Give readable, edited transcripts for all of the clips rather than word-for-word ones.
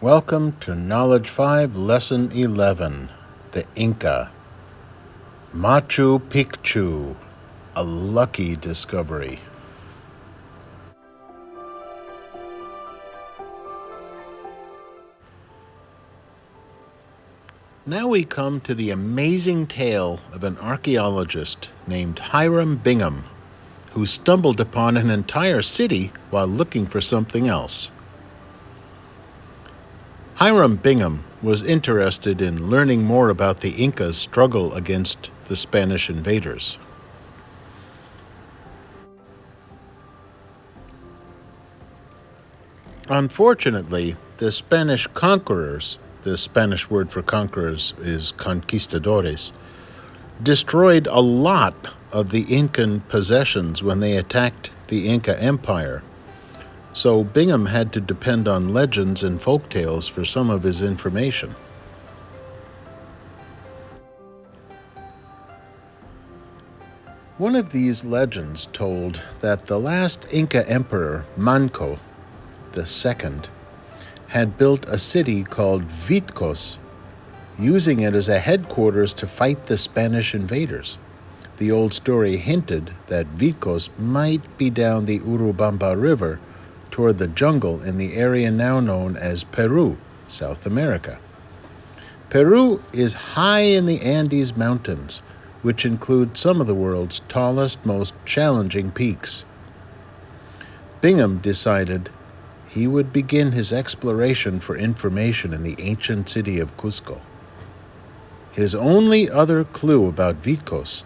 Welcome to Knowledge 5, Lesson 11, the Inca. Machu Picchu, a lucky discovery. Now we come to the amazing tale of an archaeologist named Hiram Bingham, who stumbled upon an entire city while looking for something else. Hiram Bingham was interested in learning more about the Incas' struggle against the Spanish invaders. Unfortunately, the Spanish conquerors, the Spanish word for conquerors is conquistadores, destroyed a lot of the Incan possessions when they attacked the Inca Empire. So Bingham had to depend on legends and folktales for some of his information. One of these legends told that the last Inca emperor, Manco II, had built a city called Vitkos, using it as a headquarters to fight the Spanish invaders. The old story hinted that Vitkos might be down the Urubamba River toward the jungle in the area now known as Peru, South America. Peru is high in the Andes Mountains, which include some of the world's tallest, most challenging peaks. Bingham decided he would begin his exploration for information in the ancient city of Cusco. His only other clue about Vitkos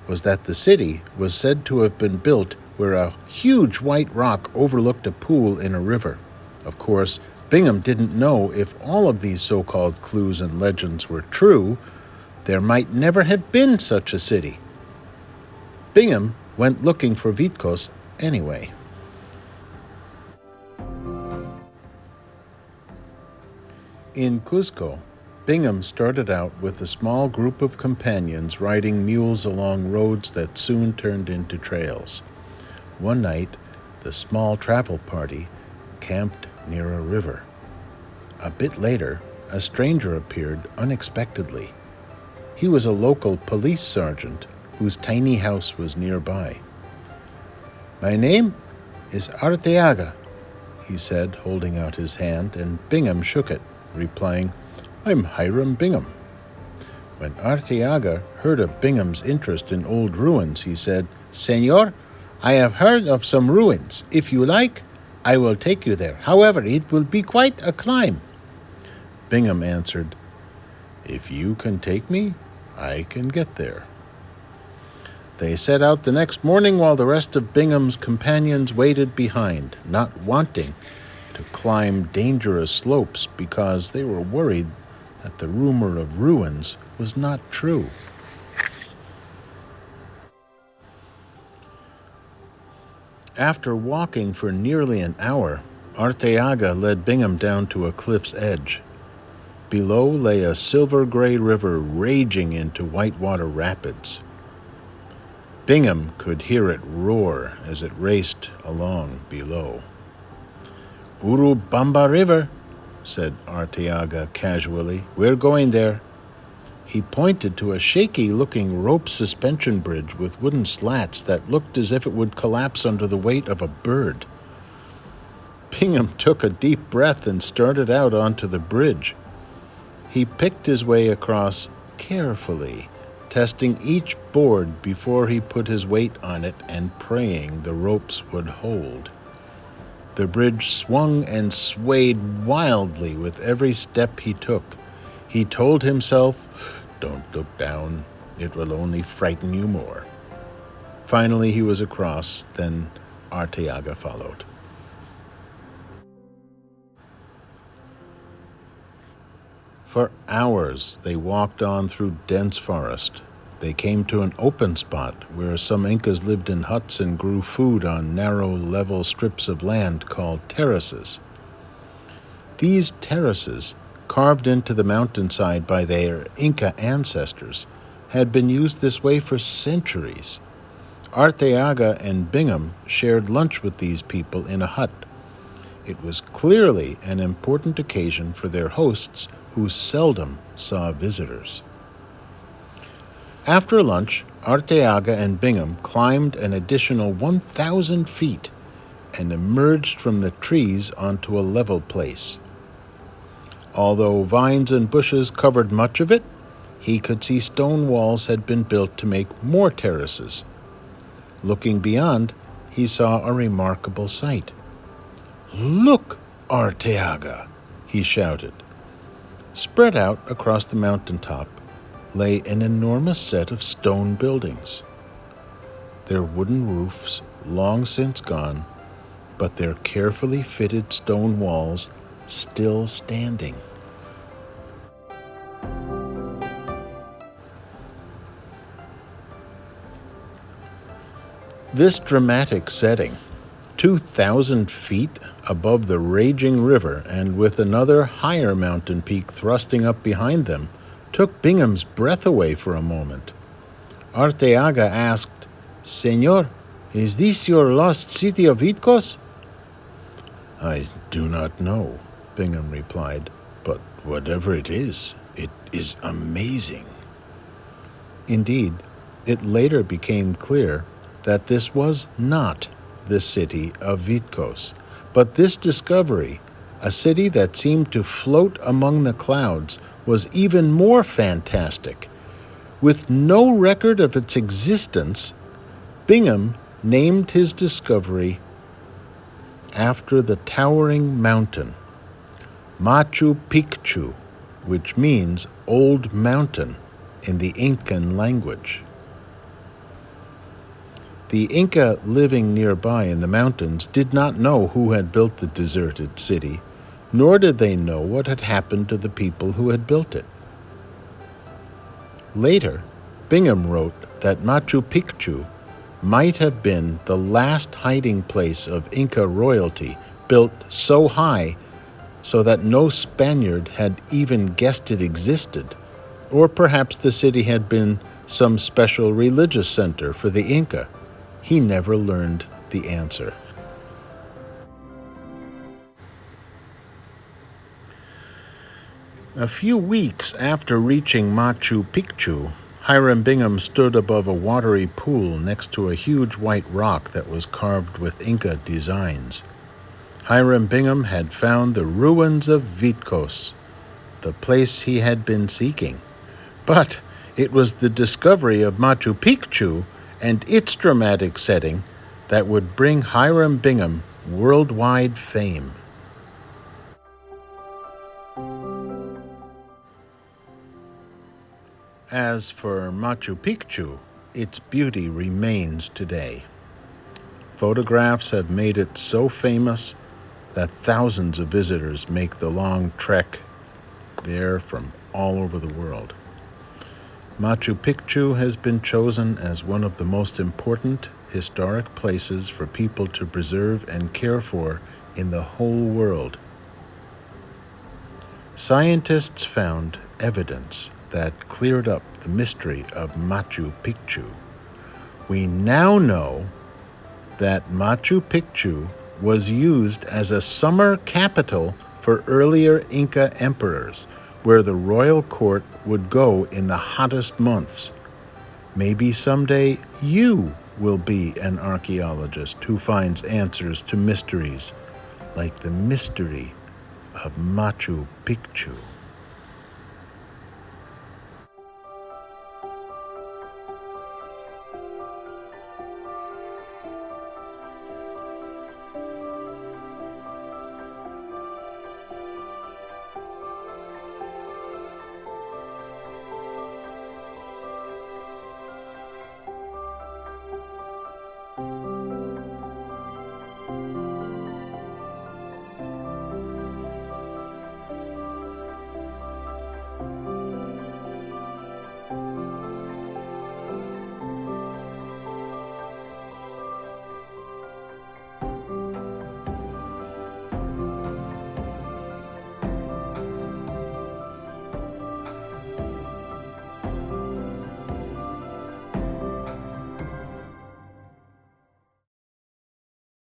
was that the city was said to have been built where a huge white rock overlooked a pool in a river. Of course, Bingham didn't know if all of these so-called clues and legends were true. There might never have been such a city. Bingham went looking for Vitkos anyway. In Cusco, Bingham started out with a small group of companions riding mules along roads that soon turned into trails. One night, the small travel party camped near a river. A bit later, a stranger appeared unexpectedly. He was a local police sergeant whose tiny house was nearby. "My name is Arteaga," he said, holding out his hand, and Bingham shook it, replying, "I'm Hiram Bingham." When Arteaga heard of Bingham's interest in old ruins, he said, "Señor, I have heard of some ruins. If you like, I will take you there. However, it will be quite a climb." Bingham answered, "If you can take me, I can get there." They set out the next morning while the rest of Bingham's companions waited behind, not wanting to climb dangerous slopes because they were worried that the rumor of ruins was not true. After walking for nearly an hour, Arteaga led Bingham down to a cliff's edge. Below lay a silver-gray river raging into whitewater rapids. Bingham could hear it roar as it raced along below. "Urubamba River," said Arteaga casually. "We're going there." He pointed to a shaky-looking rope suspension bridge with wooden slats that looked as if it would collapse under the weight of a bird. Bingham took a deep breath and started out onto the bridge. He picked his way across carefully, testing each board before he put his weight on it and praying the ropes would hold. The bridge swung and swayed wildly with every step he took. He told himself, "Don't look down. It will only frighten you more." Finally, he was across. Then Arteaga followed. For hours, they walked on through dense forest. They came to an open spot where some Incas lived in huts and grew food on narrow, level strips of land called terraces. These terraces, carved into the mountainside by their Inca ancestors, had been used this way for centuries. Arteaga and Bingham shared lunch with these people in a hut. It was clearly an important occasion for their hosts, who seldom saw visitors. After lunch, Arteaga and Bingham climbed an additional 1,000 feet and emerged from the trees onto a level place. Although vines and bushes covered much of it, he could see stone walls had been built to make more terraces. Looking beyond, he saw a remarkable sight. "Look, Arteaga!" he shouted. Spread out across the mountaintop lay an enormous set of stone buildings. Their wooden roofs long since gone, but their carefully fitted stone walls still standing. This dramatic setting, 2,000 feet above the raging river and with another higher mountain peak thrusting up behind them, took Bingham's breath away for a moment. Arteaga asked, "Señor, is this your lost city of Vitkos?" "I do not know," Bingham replied, "but whatever it is amazing." Indeed, it later became clear that this was not the city of Vitkos, but this discovery, a city that seemed to float among the clouds, was even more fantastic. With no record of its existence, Bingham named his discovery after the towering mountain, Machu Picchu, which means Old Mountain in the Incan language. The Inca living nearby in the mountains did not know who had built the deserted city, nor did they know what had happened to the people who had built it. Later, Bingham wrote that Machu Picchu might have been the last hiding place of Inca royalty, built so high so that no Spaniard had even guessed it existed, or perhaps the city had been some special religious center for the Inca. He never learned the answer. A few weeks after reaching Machu Picchu, Hiram Bingham stood above a watery pool next to a huge white rock that was carved with Inca designs. Hiram Bingham had found the ruins of Vitkos, the place he had been seeking. But it was the discovery of Machu Picchu and its dramatic setting that would bring Hiram Bingham worldwide fame. As for Machu Picchu, its beauty remains today. Photographs have made it so famous that thousands of visitors make the long trek there from all over the world. Machu Picchu has been chosen as one of the most important historic places for people to preserve and care for in the whole world. Scientists found evidence that cleared up the mystery of Machu Picchu. We now know that Machu Picchu was used as a summer capital for earlier Inca emperors, where the royal court would go in the hottest months. Maybe someday you will be an archaeologist who finds answers to mysteries like the mystery of Machu Picchu.